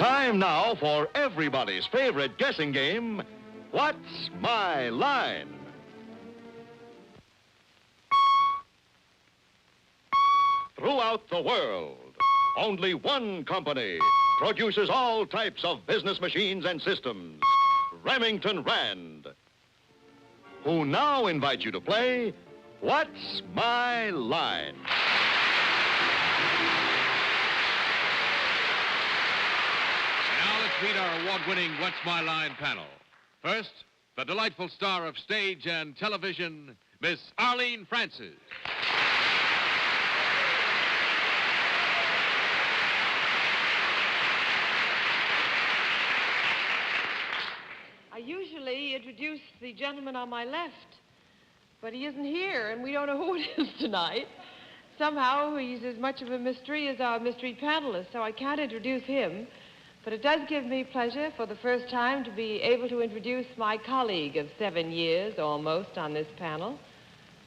Time now for everybody's favorite guessing game, What's My Line? Throughout the world, only one company produces all types of business machines and systems, Remington Rand, who now invite you to play What's My Line? Now let's meet our award-winning What's My Line panel. First, the delightful star of stage and television, Miss Arlene Francis. I usually introduce the gentleman on my left, but he isn't here, and we don't know who it is tonight. Somehow, he's as much of a mystery as our mystery panelist, so I can't introduce him. But it does give me pleasure for the first time to be able to introduce my colleague of 7 years, almost, on this panel.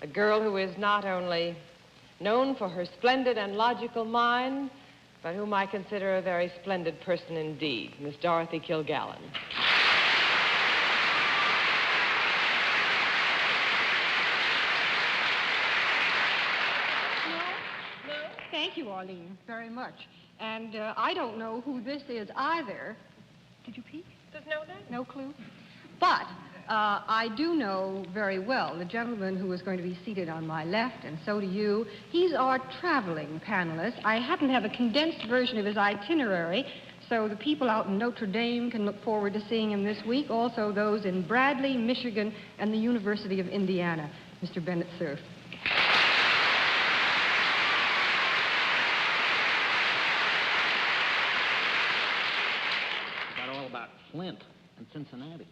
A girl who is not only known for her splendid and logical mind, but whom I consider a very splendid person indeed, Miss Dorothy Kilgallen. Thank you, Arlene, very much. And I don't know who this is either. Did you peek? Does no name? No clue? But I do know very well the gentleman who is going to be seated on my left, and so do you. He's our traveling panelist. I happen to have a condensed version of his itinerary, so the people out in Notre Dame can look forward to seeing him this week. Also those in Bradley, Michigan, and the University of Indiana. Mr. Bennett, sir. Flint and Cincinnati.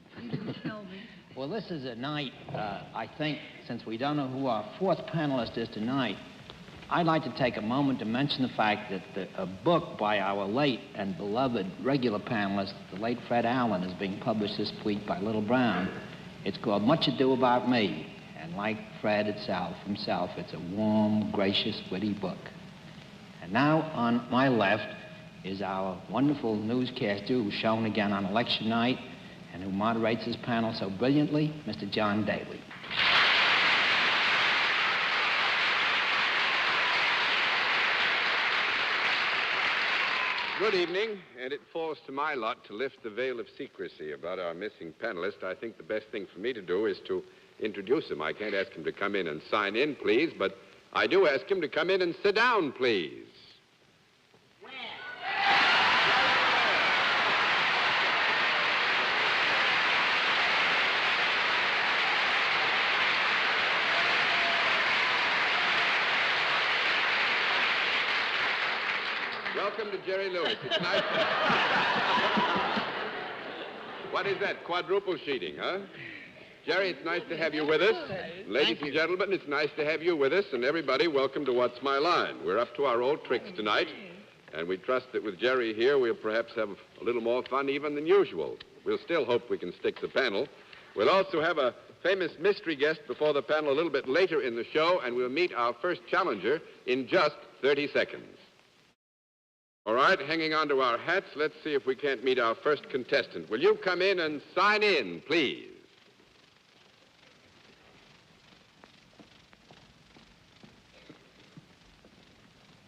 Well, this is a night, I think, since we don't know who our fourth panelist is tonight, I'd like to take a moment to mention the fact that a book by our late and beloved regular panelist, the late Fred Allen, is being published this week by Little Brown. It's called Much Ado About Me, and like Fred himself, it's a warm, gracious, witty book. And now, on my left, is our wonderful newscaster who's shown again on election night and who moderates his panel so brilliantly, Mr. John Daly. Good evening, and it falls to my lot to lift the veil of secrecy about our missing panelist. I think the best thing for me to do is to introduce him. I can't ask him to come in and sign in, please, but I do ask him to come in and sit down, please. Welcome to Jerry Lewis. It's nice to... What is that, quadruple sheeting, huh? Jerry, it's nice to have you with us. Ladies and gentlemen, it's nice to have you with us. And everybody, welcome to What's My Line. We're up to our old tricks tonight. And we trust that with Jerry here, we'll perhaps have a little more fun even than usual. We'll still hope we can stick the panel. We'll also have a famous mystery guest before the panel a little bit later in the show. And we'll meet our first challenger in just 30 seconds. All right, hanging on to our hats, let's see if we can't meet our first contestant. Will you come in and sign in, please?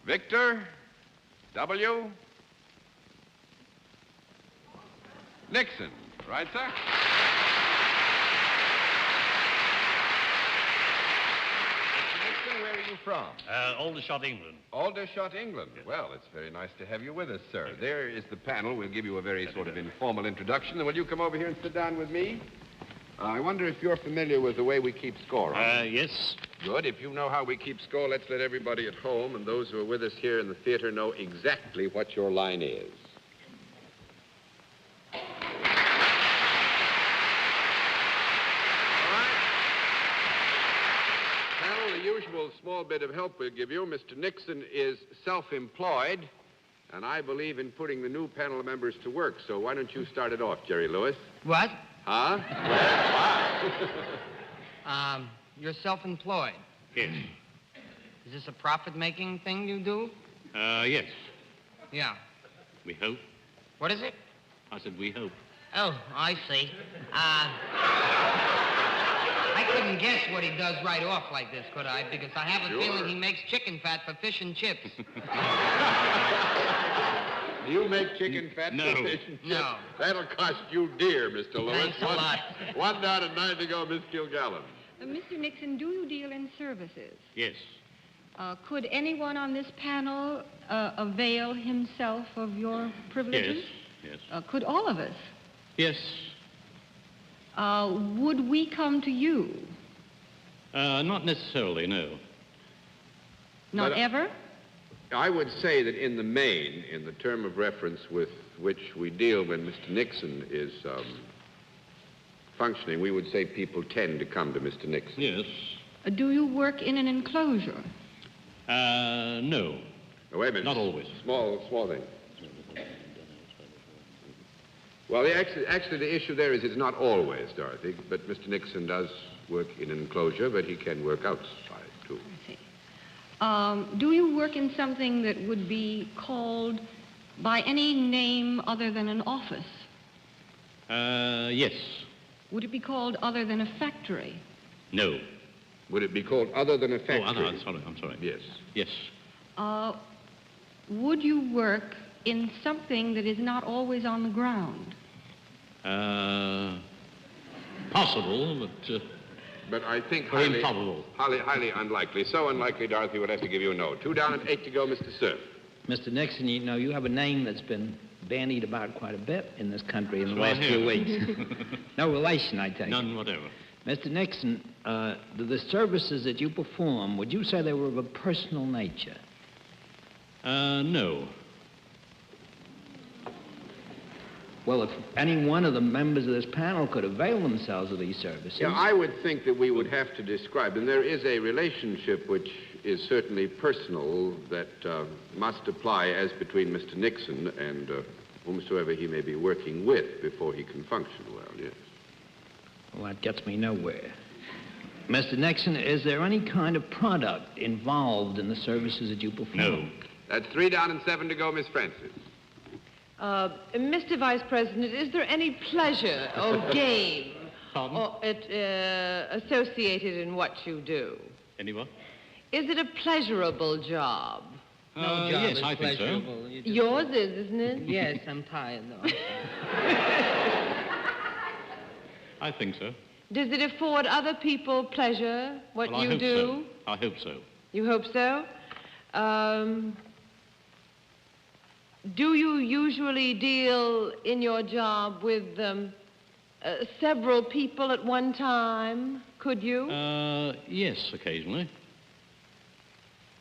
Victor W. Nixon. Right, sir? Where are you from? Aldershot, England. Aldershot, England. Yes. Well, it's very nice to have you with us, sir. There is the panel. We'll give you a very sort of informal introduction. And will you come over here and sit down with me? I wonder if you're familiar with the way we keep score. Yes. Good. If you know how we keep score, let's let everybody at home and those who are with us here in the theater know exactly what your line is. Usual small bit of help we'll give you. Mr. Nixon is self-employed, and I believe in putting the new panel members to work. So why don't you start it off, Jerry Lewis? What? Huh? Well, why? You're self-employed. Yes. Is this a profit-making thing you do? Yes. Yeah. We hope. What is it? I said we hope. Oh, I see. I couldn't guess what he does right off like this, could I? Because I have a feeling he makes chicken fat for fish and chips. You make chicken fat No. for fish and chips? No. That'll cost you dear, Mr. Lewis. Thanks a lot. One down and 9 to go, Miss Kilgallen. Mr. Nixon, do you deal in services? Yes. Could anyone on this panel avail himself of your privileges? Yes. Could all of us? Yes. Would we come to you? Not necessarily, no. Not But, ever? I would say that in the main, in the term of reference with which we deal when Mr. Nixon is functioning, we would say people tend to come to Mr. Nixon. Yes. Do you work in an enclosure? No. Oh, wait a minute. Not always. Small thing. Well, actually, the issue there is it's not always, Dorothy, but Mr. Nixon does work in an enclosure, but he can work outside, too. I see. Do you work in something that would be called by any name other than an office? Yes. Would it be called other than a factory? No. Would it be called other than a factory? Oh, other, I'm sorry. Yes. Yes. Would you work in something that is not always on the ground? Possible, But I think Very highly, improbable. highly unlikely. So unlikely, Dorothy would have to give you a no. 2 down and 8 to go, Mr. Cerf. Mr. Nixon, you know, you have a name that's been bandied about quite a bit in this country in the So I last few hear. weeks. No relation, I take it. none whatever. Mr. Nixon, the services that you perform, would you say they were of a personal nature? No. Well, if any one of the members of this panel could avail themselves of these services... Yeah, I would think that we would have to describe, and there is a relationship which is certainly personal that must apply as between Mr. Nixon and whomsoever he may be working with before he can function well, yes. Well, that gets me nowhere. Mr. Nixon, is there any kind of product involved in the services that you perform? No. That's 3 down and 7 to go, Miss Francis. Mr. Vice President, is there any pleasure or game associated in what you do? Any what? Is it a pleasurable job? No job yes, is I think so. pleasurable. You just- Yours is, isn't it? Yes, I'm tired, though. I think so. Does it afford other people pleasure, what Well, you I hope do? so. I hope so. You hope so? Do you usually deal in your job with several people at one time? Could you? Yes, occasionally.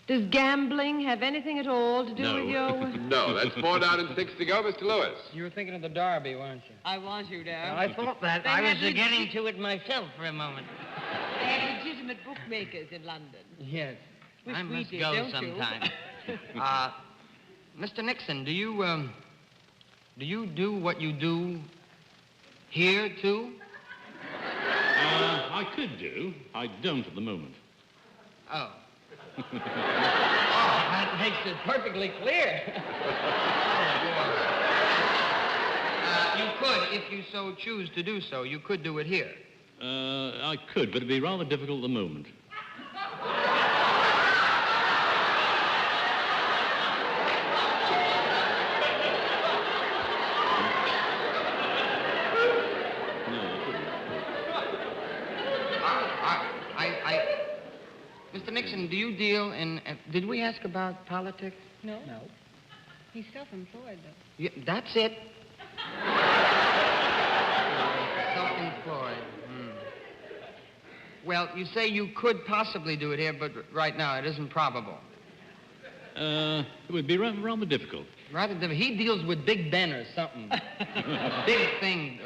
Does gambling have anything at all to do No. with your... No, that's 4 down and 6 to go, Mr. Lewis. You were thinking of the Derby, weren't you? I want you to. I thought that. They I was had getting to it myself for a moment. They have legitimate bookmakers in London. Yes. Wish I we must did, go don't you? sometime. Mr. Nixon, do you do what you do here, too? I could do. I don't at the moment. Oh. Oh, that makes it perfectly clear. You could, if you so choose to do so, you could do it here. I could, but it'd be rather difficult at the moment. Mr. Nixon, do you deal in... did we ask about politics? No. No. He's self-employed, though. Yeah, that's it. Self-employed. Well, you say you could possibly do it here, but right now it isn't probable. It would be rather difficult. Rather than... He deals with Big Ben or something. Big thing.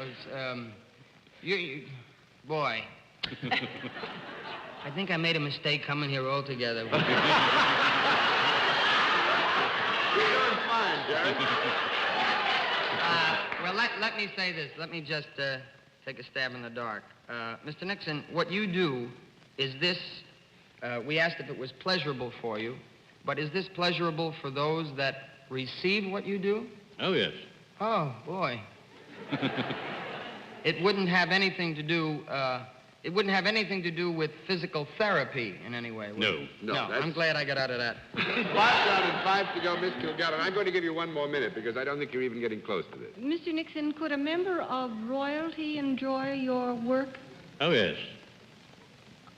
Boy. I think I made a mistake coming here altogether. You're doing fine, Jerry. Well, let me say this. Let me just take a stab in the dark. Mr. Nixon, what you do is this. We asked if it was pleasurable for you, but is this pleasurable for those that receive what you do? Oh, yes. Oh, boy. It wouldn't have anything to do, with physical therapy in any way, would it? No, I'm glad I got out of that. 5 down and 5 to go, Miss Kilgallen. I'm going to give you one more minute because I don't think you're even getting close to this. Mr. Nixon, could a member of royalty enjoy your work? Oh, yes.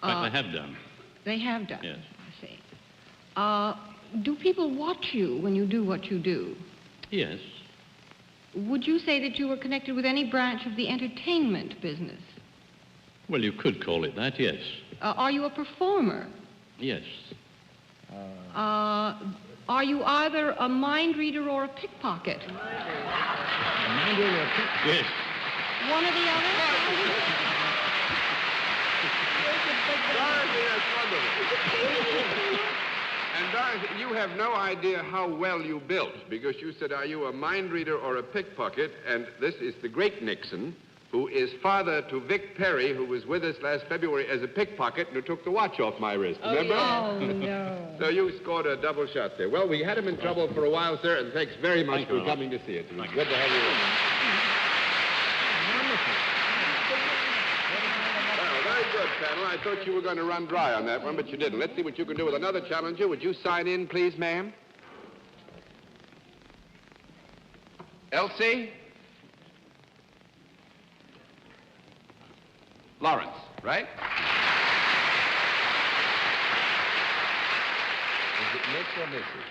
In fact, I have done. They have done? Yes. I see. Do people watch you when you do what you do? Yes. Would you say that you were connected with any branch of the entertainment business? Well, you could call it that, yes. Are you a performer? Yes. Are you either a mind reader or a pickpocket? A mind reader or a pickpocket? Yes. One or the other? Dorothy, that's wonderful. And Dorothy, you have no idea how well you built because you said, are you a mind reader or a pickpocket? And this is the great Nixon, who is father to Vic Perry, who was with us last February as a pickpocket and who took the watch off my wrist. Remember? Oh, no. So you scored a double shot there. Well, we had him in trouble for a while, sir, and thanks very much for coming to see us. It was good to have you with us. Well, very good, panel. I thought you were going to run dry on that one, but you didn't. Let's see what you can do with another challenger. Would you sign in, please, ma'am? Elsie? Lawrence, right? Is it Miss or Mrs.?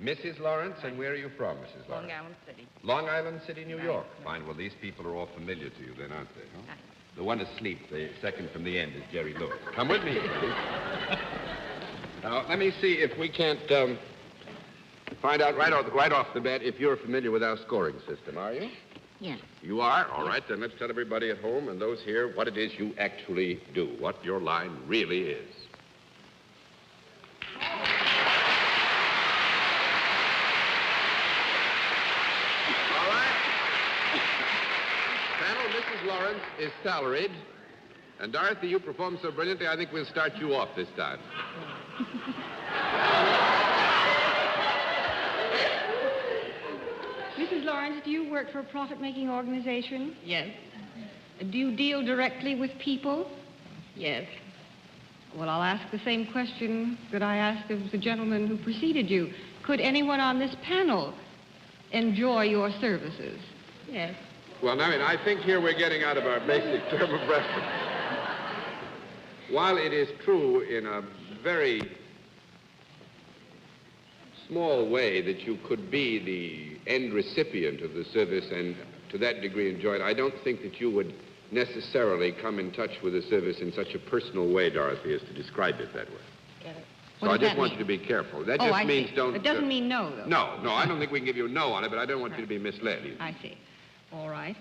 Mrs. Lawrence, and where are you from, Mrs. Lawrence? Long Island City. Long Island City, New York. Fine. Well, these people are all familiar to you then, aren't they? Huh? Right. The one asleep, the second from the end, is Jerry Lewis. Come with me, please. Now, let me see if we can't find out right off the bat if you're familiar with our scoring system, are you? Yes. You are? All right, then let's tell everybody at home and those here what it is you actually do, what your line really is. All right. Panel, Mrs. Lawrence is salaried. And Dorothy, you performed so brilliantly, I think we'll start you off this time. Mrs. Lawrence, do you work for a profit-making organization? Yes. Do you deal directly with people? Yes. Well, I'll ask the same question that I asked of the gentleman who preceded you. Could anyone on this panel enjoy your services? Yes. Well, now, I think here we're getting out of our basic term of reference. While it is true in a very small way that you could be the end recipient of the service and to that degree enjoy it, I don't think that you would necessarily come in touch with the service in such a personal way, Dorothy, as to describe it that way. Get it. So I just want you to be careful. That just means don't... It doesn't mean no, though. No, I don't think we can give you a no on it, but I don't want you to be misled either. I see. All right.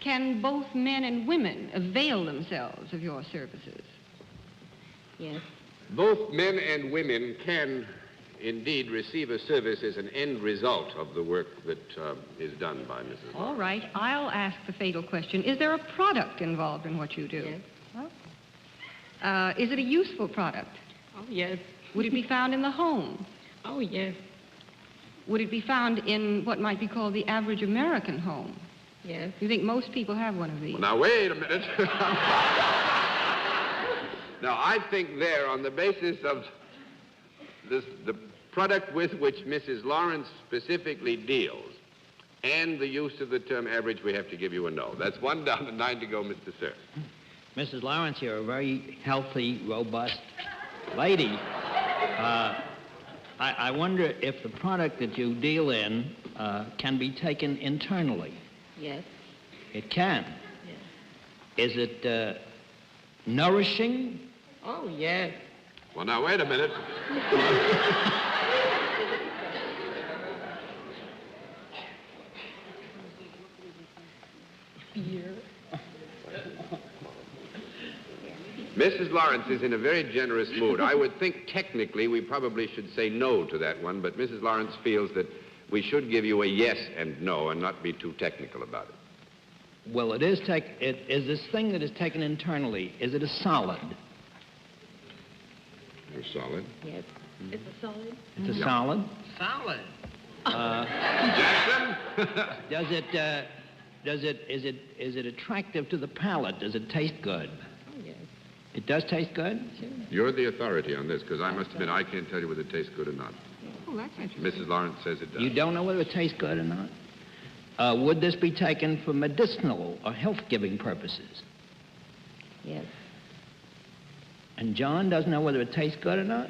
Can both men and women avail themselves of your services? Yes. Both men and women can indeed receive a service as an end result of the work that is done by Mrs. All right. I'll ask the fatal question. Is there a product involved in what you do? Yes. Well, is it a useful product? Oh, yes. Would it be found in the home? Oh, yes. Would it be found in what might be called the average American home? Yes. You think most people have one of these? Well, now, wait a minute. Now, I think there, on the basis of the product with which Mrs. Lawrence specifically deals and the use of the term average, we have to give you a no. That's 1 down and 9 to go, Mr. Sir. Mrs. Lawrence, you're a very healthy, robust lady. I wonder if the product that you deal in can be taken internally. Yes. It can. Yes. Is it nourishing? Oh, yes. Well, now, wait a minute. Beer. Mrs. Lawrence is in a very generous mood. I would think technically we probably should say no to that one, but Mrs. Lawrence feels that we should give you a yes and no and not be too technical about it. Well, is this thing that is taken internally, is it a solid? You're solid. Yes. It's a solid. It's a solid? Solid. Jackson? Is it attractive to the palate? Does it taste good? Oh, yes. It does taste good? Sure. You're the authority on this, because I must admit I can't tell you whether it tastes good or not. Oh, that's interesting. Mrs. Lawrence says it does. You don't know whether it tastes good or not? Would this be taken for medicinal or health-giving purposes? Yes. And John doesn't know whether it tastes good or not?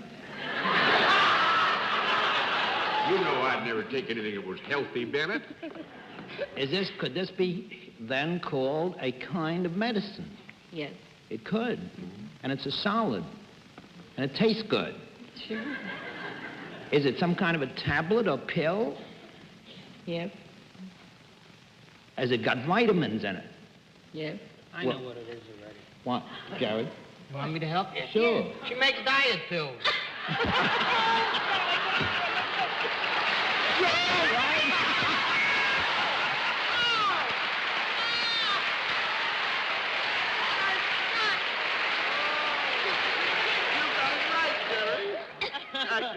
You know I'd never take anything that was healthy, Bennett. Could this be then called a kind of medicine? Yes. It could. And it's a solid. And it tastes good. Sure. Is it some kind of a tablet or pill? Yes. Has it got vitamins in it? Yes. I know what it is already. What, Jerry? You want me to help you? Sure. She makes diet pills.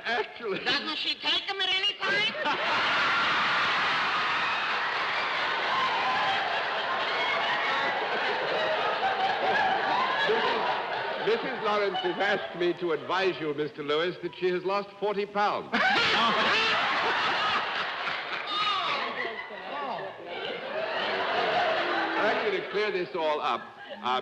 Actually... Doesn't she take them at any time? Mrs. Lawrence has asked me to advise you, Mr. Lewis, that she has lost 40 pounds. Actually, to clear this all up,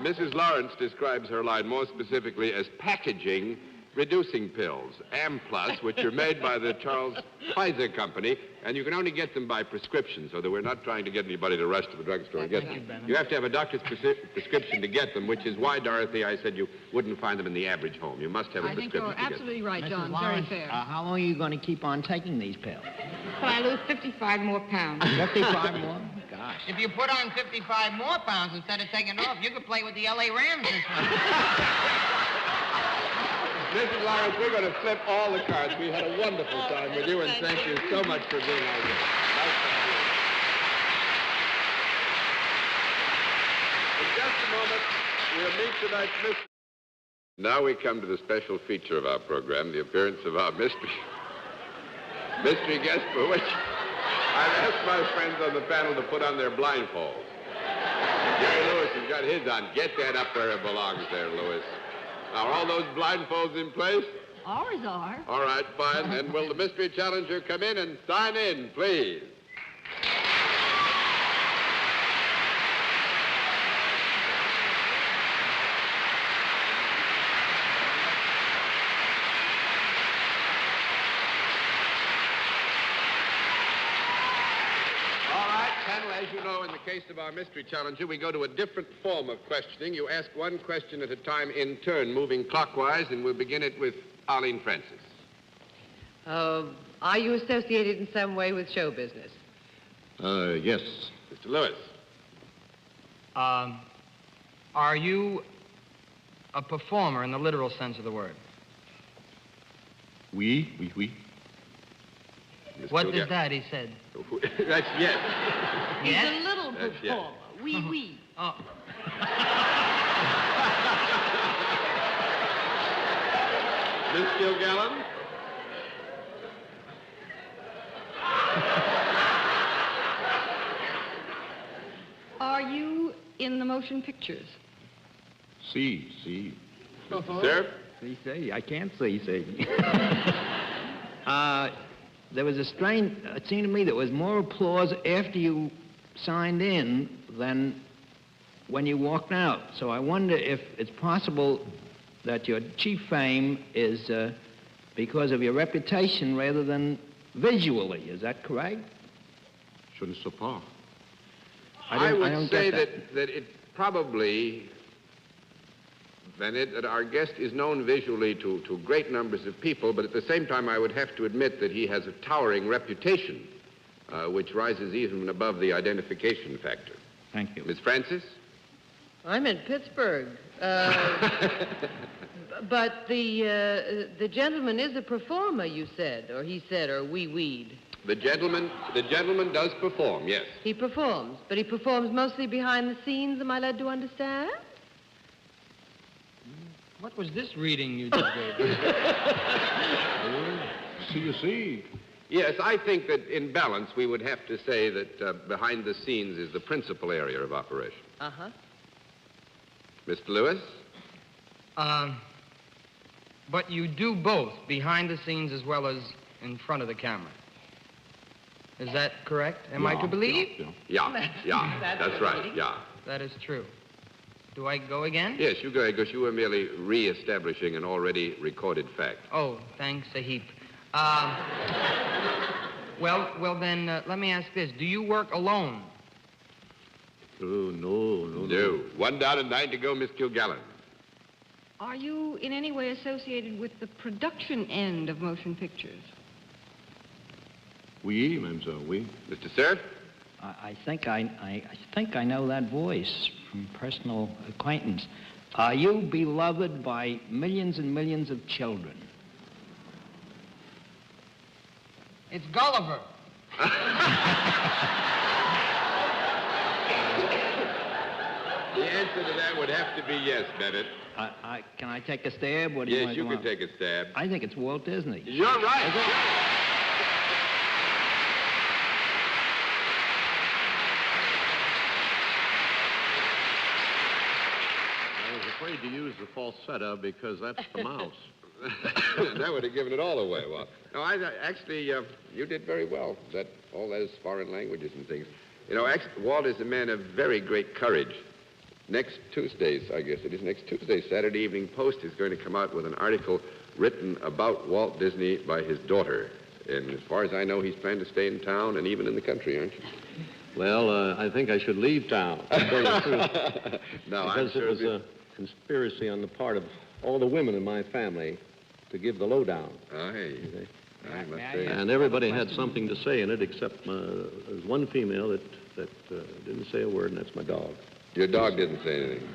Mrs. Lawrence describes her line more specifically as packaging reducing pills, Amplus, which are made by the Charles Pfizer Company, and you can only get them by prescription, so that we're not trying to get anybody to rush to the drugstore and get them. You have to have a doctor's prescription to get them, which is why, Dorothy, I said you wouldn't find them in the average home. You must have a I think prescription you're to get them. absolutely right, John. Mrs. Lawrence, Very fair. how long are you going to keep on taking these pills? Till I lose 55 more pounds. 55 more? Gosh. If you put on 55 more pounds instead of taking off, you could play with the L.A. Rams this week. Mrs. Lawrence, we're going to flip all the cards. We had a wonderful time with you, and thank you so much for being our guest. Nice to have you. In just a moment, we'll meet tonight's mystery. Now we come to the special feature of our program, the appearance of our mystery guest, for which I've asked my friends on the panel to put on their blindfolds. Jerry Lewis has got his on. Get that up where it belongs there, Lewis. Now, are all those blindfolds in place? Ours are. All right, fine. Then will the mystery challenger come in and sign in, please? As you know, in the case of our mystery challenger, we go to a different form of questioning. You ask one question at a time in turn, moving clockwise, and we'll begin it with Arlene Francis. Are you associated in some way with show business? Yes. Mr. Lewis. Are you a performer in the literal sense of the word? Oui. What is that, he said? That's yes. He's Yes? a little That's performer. Oui. Oh. Miss Gilgallen? Are you in the motion pictures? See. Sir? See, I can't see. There was a strange, it seemed to me there was more applause after you signed in than when you walked out. So I wonder if it's possible that your chief fame is because of your reputation rather than visually. Is that correct? Je ne sais pas. I would don't say get that it probably, Bennett, that our guest is known visually to great numbers of people, but at the same time I would have to admit that he has a towering reputation, which rises even above the identification factor. Thank you. Miss Francis? I'm in Pittsburgh. But the gentleman is a performer, you said, or he said, or we weed. The gentleman does perform, yes. He performs, but he performs mostly behind the scenes, am I led to understand? What was this reading you just gave? See. Yes, I think that in balance, we would have to say that behind the scenes is the principal area of operation. Uh-huh. Mr. Lewis? But you do both, behind the scenes as well as in front of the camera. Is that correct? Am I to believe? Yeah, that's right, yeah. That is true. Do I go again? Yes, you go ahead, because you were merely re-establishing an already recorded fact. Oh, thanks a heap. Well then, let me ask this. Do you work alone? Oh, no. One down and 9 to go, Miss Kilgallen. Are you in any way associated with the production end of motion pictures? Oui, mademoiselle, oui. Mr. Cerf? I think I know that voice from personal acquaintance. Are you beloved by millions and millions of children? It's Gulliver. The answer to that would have to be yes, Bennett. Can I take a stab? What do you Yes, want you to can go take a stab. on? I think it's Walt Disney. You're right. I was afraid to use the falsetto because that's the mouse. That would have given it all away, Walt. No, actually, you did very well. All those foreign languages and things. You know, Walt is a man of very great courage. Next Tuesday's, I guess it is, next Tuesday's Saturday Evening Post is going to come out with an article written about Walt Disney by his daughter. And as far as I know, he's planning to stay in town and even in the country, aren't you? Well, I think I should leave town. To tell the truth. No, because I'm sure it was a conspiracy on the part of all the women in my family to give the lowdown. I must May I say. ask- And everybody had something to say in it, except there's one female that didn't say a word, and that's my dog. Your dog didn't say anything.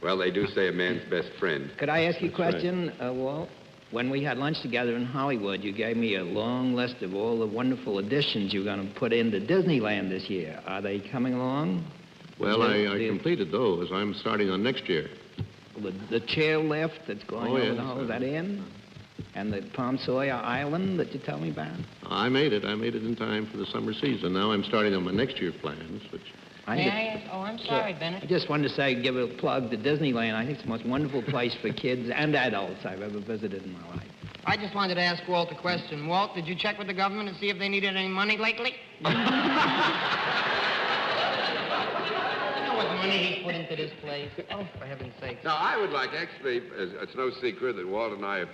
Well, they do say a man's best friend. Could I ask you a That's right. question, Walt? When we had lunch together in Hollywood, you gave me a long list of all the wonderful additions you're going to put into Disneyland this year. Are they coming along? Well, I completed those. I'm starting on next year. The chairlift that's going Oh, over yes. the whole, is that in? And the Palm Sawyer Island that you tell me about? I made it in time for the summer season. Now I'm starting on my next year plans, which... May I ask? Oh, I'm sorry, Bennett. I just wanted to say, give a plug to Disneyland. I think it's the most wonderful place for kids and adults I've ever visited in my life. I just wanted to ask Walt a question. Walt, did you check with the government and see if they needed any money lately? You know what money he's put into this place. Oh, for heaven's sake. Now, I would like, actually, it's no secret that Walt and I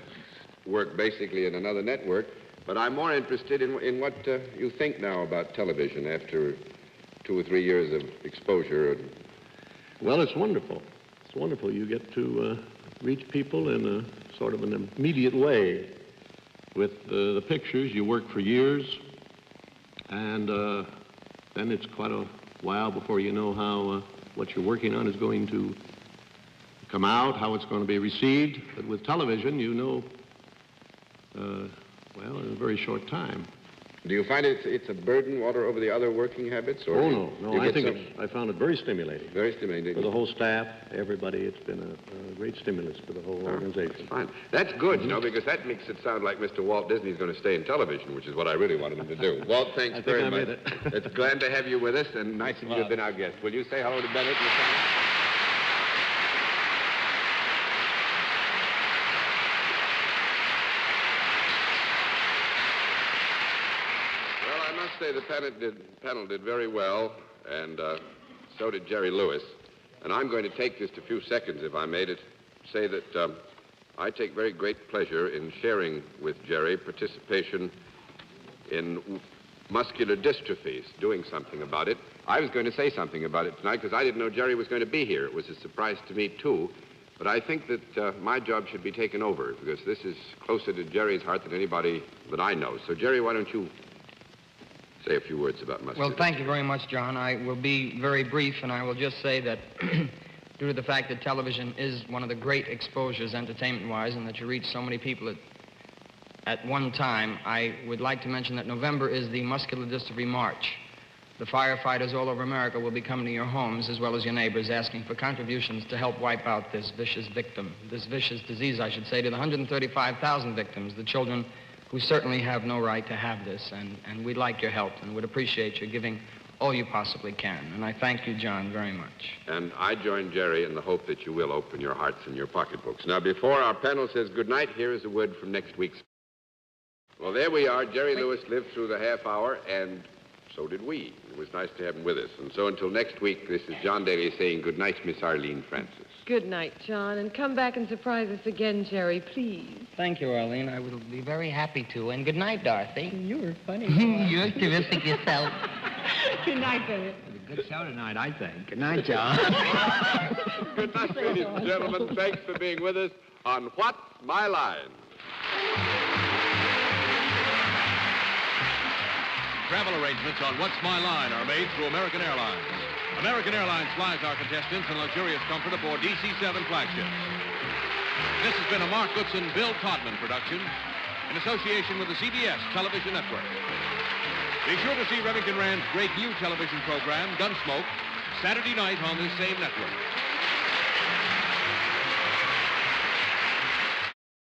work basically in another network, but I'm more interested in what you think now about television after 2 or 3 years of exposure. Well, it's wonderful. It's wonderful. You get to reach people in a sort of an immediate way. With the pictures, you work for years, and then it's quite a while before you know how what you're working on is going to come out, how it's going to be received. But with television, you know, well, in a very short time. Do you find it's a burden, Walter, over the other working habits? Or Oh, no. you I get think I found it very stimulating. Very stimulating. For the whole staff, everybody, it's been a great stimulus for the whole organization. Fine. That's good, you know, because that makes it sound like Mr. Walt Disney's going to stay in television, which is what I really wanted him to do. Walt, thanks I think very I much. made it. It's glad to have you with us, and nice of you to have been our guest. Will you say hello to Bennett? Miss Anna? Well, I must say the panel did very well, and so did Jerry Lewis. And I'm going to take just a few seconds, if I may, to say that I take very great pleasure in sharing with Jerry participation in muscular dystrophies, doing something about it. I was going to say something about it tonight because I didn't know Jerry was going to be here. It was a surprise to me, too. But I think that my job should be taken over because this is closer to Jerry's heart than anybody that I know. So, Jerry, why don't you say a few words about muscular Well, thank you very much, John. I will be very brief, and I will just say that due to the fact that television is one of the great exposures entertainment-wise and that you reach so many people at one time, I would like to mention that November is the Muscular Dystrophy March. The firefighters all over America will be coming to your homes as well as your neighbors asking for contributions to help wipe out this vicious disease, I should say, to the 135,000 victims, the children who certainly have no right to have this, and we'd like your help and would appreciate your giving all you possibly can. And I thank you, John, very much. And I join Jerry in the hope that you will open your hearts and your pocketbooks. Now, before our panel says goodnight, here is a word from next week's. Well, there we are. Jerry Lewis lived through the half hour, and so did we. It was nice to have him with us. And so until next week, this is John Daly saying good night, Miss Arlene Francis. Good night, John, and come back and surprise us again, Jerry, please. Thank you, Arlene. I will be very happy to. And good night, Dorothy. You were funny. You're terrific yourself. Good night, Philip. It was a good show tonight, I think. Good night, John. Good night, ladies and gentlemen. Thanks for being with us on What's My Line? Travel arrangements on What's My Line are made through American Airlines. American Airlines flies our contestants in luxurious comfort aboard DC-7 flagships. This has been a Mark Goodson, Bill Todman production in association with the CBS Television Network. Be sure to see Remington Rand's great new television program, Gunsmoke, Saturday night on this same network.